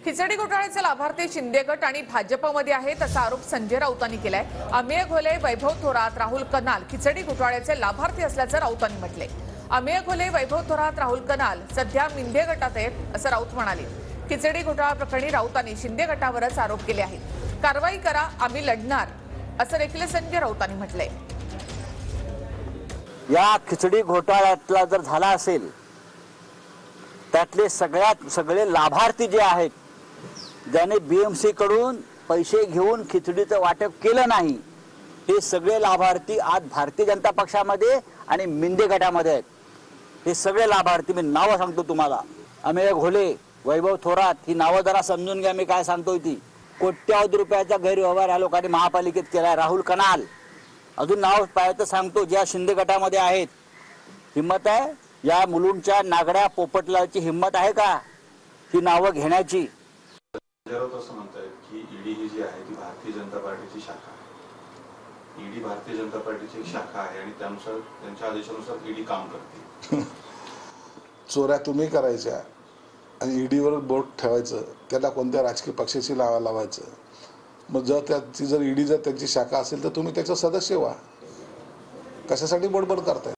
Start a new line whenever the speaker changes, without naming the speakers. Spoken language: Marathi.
खिचडी घोटाळ्याचे लाभार्थी शिंदे गट आणि भाजपमध्ये आहेत असा आरोप संजय राऊतांनी केलाय। अमेय घोले, वैभव थोरात, राहुल कनाल खिचडी घोटाळ्याचे लाभार्थी असल्याचं राऊतांनी म्हटले। अमेय घोले, वैभव थोरात, राहुल कनाल सध्या मिंदे गटात आहेत असं राऊत म्हणाले। खिचडी घोटाळा प्रकरणी राऊतांनी शिंदे गटावरच आरोप केले आहेत। कारवाई करा, आम्ही लढणार असं देखील संजय राऊतांनी म्हटलंय।
या खिचडी घोटाळ्यातला जर झाला असेल त्यातले सगळे लाभार्थी जे आहेत ज्याने बीएमसी कडून पैसे घेऊन खिचडीचं वाटप केलं नाही हे सगळे लाभार्थी आज भारतीय जनता पक्षामध्ये आणि मिंदे गटामध्ये आहेत। हे सगळे लाभार्थी मी नावं सांगतो तुम्हाला। अमेय घोले, वैभव थोरात ही नावं जरा समजून घ्या मी काय सांगतोय ती। कोट्यावधी रुपयाचा गैरव्यवहार या लोकांनी महापालिकेत केलाय। राहुल कनाल अजून नाव पाहिजे सांगतो ज्या शिंदे गटामध्ये आहेत। हिम्मत आहे या मुलुंडच्या नागड्या पोपटलाची हिम्मत आहे का ही नावं घेण्याची?
असं म्हणतायत की ईडी ही जी आहे ती भारतीय जनता पार्टीची शाखा आहे। ईडी भारतीय जनता पार्टीची एक शाखा आहे आणि त्यानुसार त्यांच्या आदेशानुसार ईडी काम करते।
चोऱ्या तुम्ही करायच्या आणि ईडीवर बोट ठेवायचं, त्याला कोणत्या राजकीय पक्षाची लावायचं? मग जर त्याची जर ईडी जर त्यांची शाखा असेल तर तुम्ही त्याचं सदस्य व्हा। कशासाठी बडबड करताय?